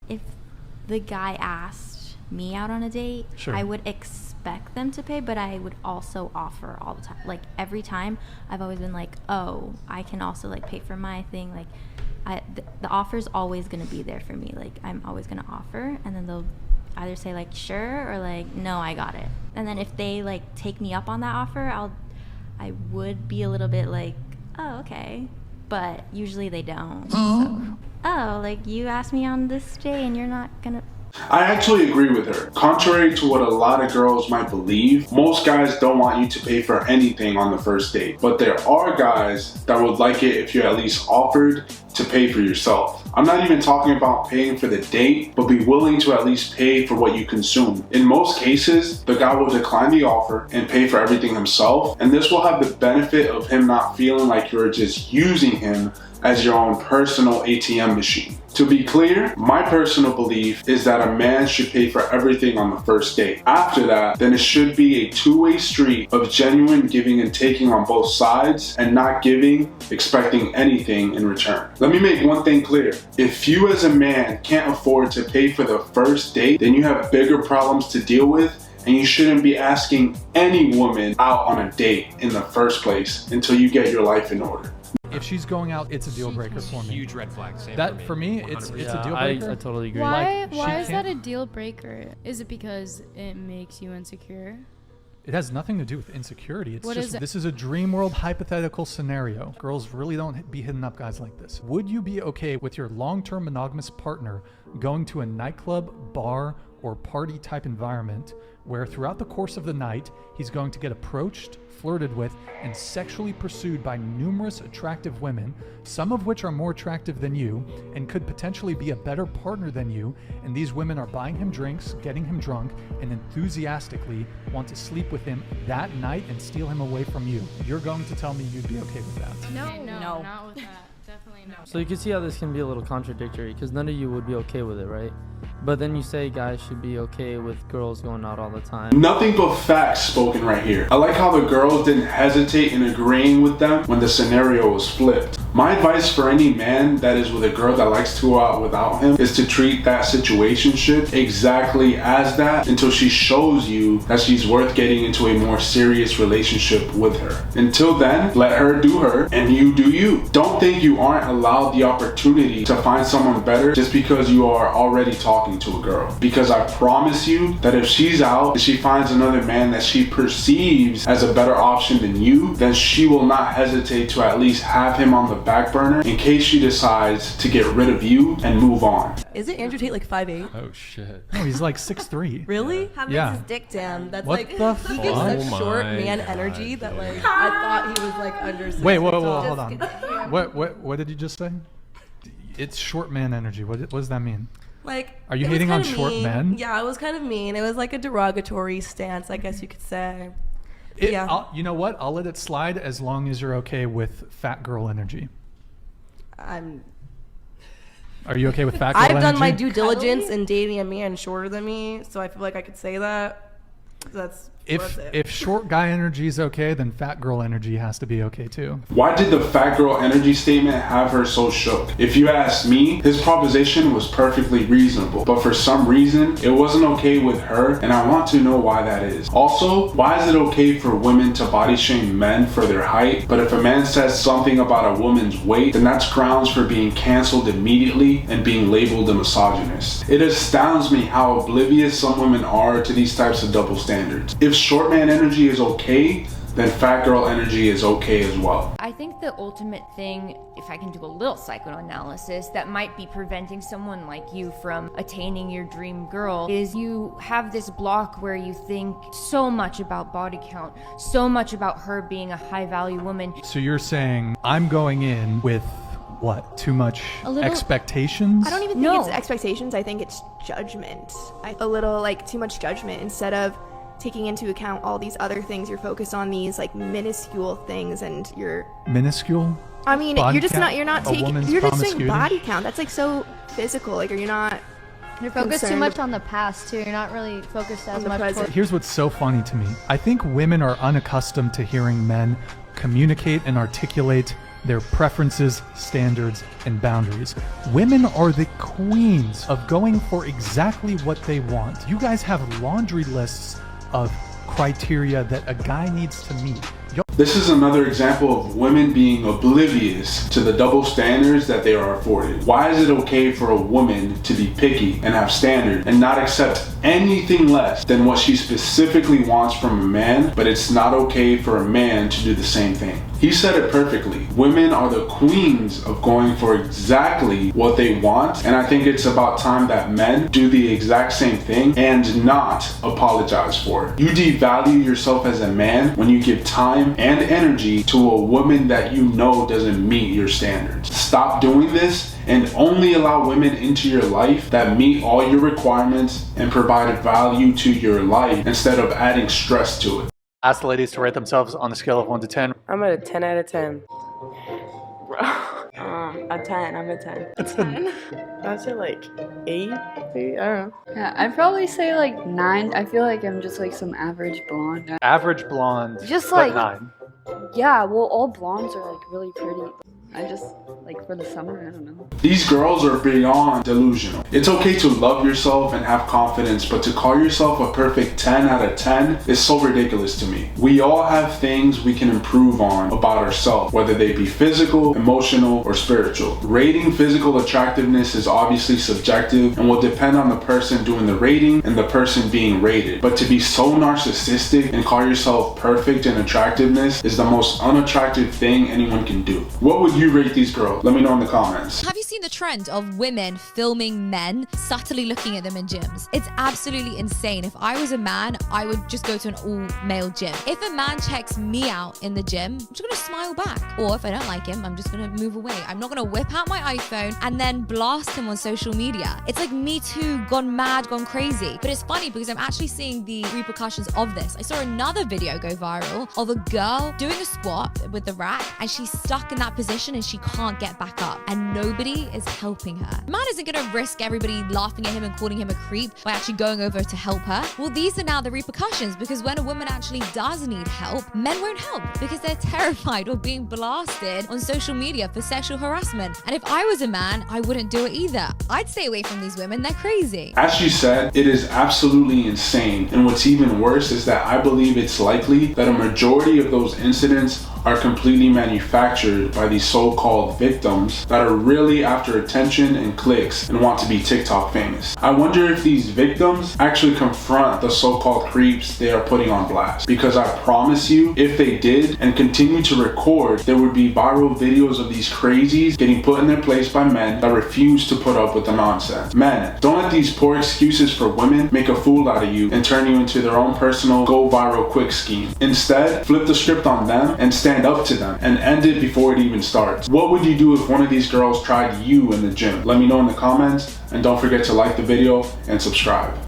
if the guy asked me out on a date, Sure. I would expect them to pay, but I would also offer all the time. Like every time, I've always been like, oh, I can also like pay for my thing. Like, the offer's always gonna be there for me. Like, I'm always gonna offer, and then they'll either say like sure or like no, I got it. And then if they like take me up on that offer, I would be a little bit like, oh, okay, but usually they don't. So, oh, like you asked me on this day and you're not gonna. I actually agree with her. Contrary to what a lot of girls might believe, most guys don't want you to pay for anything on the first date. But there are guys that would like it if you at least offered to pay for yourself. I'm not even talking about paying for the date, but be willing to at least pay for what you consume. In most cases, the guy will decline the offer and pay for everything himself, and this will have the benefit of him not feeling like you're just using him as your own personal ATM machine. To be clear, my personal belief is that a man should pay for everything on the first date. After that, then it should be a two-way street of genuine giving and taking on both sides, and not giving, expecting anything in return. Let me make one thing clear. If you as a man can't afford to pay for the first date, then you have bigger problems to deal with, and you shouldn't be asking any woman out on a date in the first place until you get your life in order. If she's going out, it's a deal breaker for me. Huge red flag. Same That for me, it's a deal I breaker. totally agree. Why Like, why she is that can't- a deal breaker? Is it because it makes you insecure? It has nothing to do with insecurity. It's What just is it? this is a dream world hypothetical scenario. Girls really don't be hitting up guys like this. Would you be okay with your long-term monogamous partner going to a nightclub, bar, or party type environment where throughout the course of the night he's going to get approached, flirted with, and sexually pursued by numerous attractive women, some of which are more attractive than you and could potentially be a better partner than you, and these women are buying him drinks, getting him drunk, and enthusiastically want to sleep with him that night and steal him away from you? You're going to tell me you'd be okay with that? No, No. not with that. Definitely no. So you can see how this can be a little contradictory because none of you would be okay with it, right? But then you say guys should be okay with girls going out all the time. Nothing but facts spoken right here. I like how the girls didn't hesitate in agreeing with them when the scenario was flipped. My advice for any man that is with a girl that likes to go out without him is to treat that situationship exactly as that until she shows you that she's worth getting into a more serious relationship with her. Until then, let her do her and you do you. Don't think you aren't allowed the opportunity to find someone better just because you are already talking to a girl. Because I promise you that if she's out and she finds another man that she perceives as a better option than you, then she will not hesitate to at least have him on the back burner in case she decides to get rid of you and move on. Isn't Andrew Tate like 5'8"? Oh shit. No, he's like 6'3". Really? How big Yeah. is his dick? Damn, that's What like the he gives fuck? such Oh short my man God, energy that dude. like I thought he was like under 6 Wait, feet whoa, tall. hold on. What did you just say? It's short man energy. What does that mean? Like, Are you it was hating on kinda short mean. men? Yeah, it was kind of mean. It was like a derogatory stance, I guess you could say. Yeah. You know what? I'll let it slide as long as you're okay with fat girl energy. Are you okay with fat girl energy? I've done my due diligence in dating a man shorter than me, so I feel like I could say that. That's it. If short guy energy is okay, then fat girl energy has to be okay too. Why did the fat girl energy statement have her so shook? If you ask me, his proposition was perfectly reasonable, but for some reason, it wasn't okay with her, and I want to know why that is. Also, why is it okay for women to body shame men for their height, but if a man says something about a woman's weight, then that's grounds for being canceled immediately and being labeled a misogynist? It astounds me how oblivious some women are to these types of double standards. If short man energy is okay, then fat girl energy is okay as well. I think the ultimate thing, if I can do a little psychoanalysis, that might be preventing someone like you from attaining your dream girl is you have this block where you think so much about body count, so much about her being a high value woman. So you're saying I'm going in with what? Too much expectations? I don't even think it's expectations. I think it's judgment. A little like too much judgment instead of taking into account all these other things. You're focused on these like minuscule things, and you're minuscule. I mean, Body you're just count? not. You're not A taking. woman's You're just saying promiscuity? body count. That's like so physical. Like, are you not? You're focused too concerned much on the past too. You're not really focused as on the much. present. Here's what's so funny to me. I think women are unaccustomed to hearing men communicate and articulate their preferences, standards, and boundaries. Women are the queens of going for exactly what they want. You guys have laundry lists of criteria that a guy needs to meet. This is another example of women being oblivious to the double standards that they are afforded. Why is it okay for a woman to be picky and have standards and not accept anything less than what she specifically wants from a man, but it's not okay for a man to do the same thing? He said it perfectly. Women are the queens of going for exactly what they want, and I think it's about time that men do the exact same thing and not apologize for it. You devalue yourself as a man when you give time and energy to a woman that you know doesn't meet your standards. Stop doing this and only allow women into your life that meet all your requirements and provide value to your life instead of adding stress to it. Ask the ladies to rate themselves on a scale of 1 to 10. I'm at a 10 out of 10. Bro. A 10. I'm a 10. A 10. I'd say like 8. I don't know. Yeah, I'd probably say like 9. I feel like I'm just like some average blonde. Average blonde, Just but like 9. Yeah, well, all blondes are like really pretty. I just like for the summer, I don't know. These girls are beyond delusional. It's okay to love yourself and have confidence, but to call yourself a perfect 10 out of 10 is so ridiculous to me. We all have things we can improve on about ourselves, whether they be physical, emotional, or spiritual. Rating physical attractiveness is obviously subjective and will depend on the person doing the rating and the person being rated. But to be so narcissistic and call yourself perfect in attractiveness is the most unattractive thing anyone can do. What would you rate these girls? Let me know in the comments. Have you seen the trend of women filming men subtly looking at them in gyms? It's absolutely insane. If I was a man, I would just go to an all-male gym. If a man checks me out in the gym, I'm just gonna smile back. Or if I don't like him, I'm just gonna move away. I'm not gonna whip out my iPhone and then blast him on social media. It's like Me Too gone mad, gone crazy. But it's funny because I'm actually seeing the repercussions of this. I saw another video go viral of a girl doing a squat with the rack and she's stuck in that position and she can't get back up and nobody is helping her. Man isn't gonna risk everybody laughing at him and calling him a creep by actually going over to help her. Well, these are now the repercussions, because when a woman actually does need help, men won't help because they're terrified of being blasted on social media for sexual harassment. And if I was a man, I wouldn't do it either. I'd stay away from these women, they're crazy. As she said, it is absolutely insane, and what's even worse is that I believe it's likely that a majority of those incidents are completely manufactured by these so-called victims that are really after attention and clicks and want to be TikTok famous. I wonder if these victims actually confront the so-called creeps they are putting on blast, because I promise you, if they did and continue to record, there would be viral videos of these crazies getting put in their place by men that refuse to put up with the nonsense. Men, don't let these poor excuses for women make a fool out of you and turn you into their own personal go viral quick scheme. Instead, flip the script on them and stand up to them and end it before it even starts. What would you do if one of these girls tried you in the gym? Let me know in the comments, and don't forget to like the video and subscribe.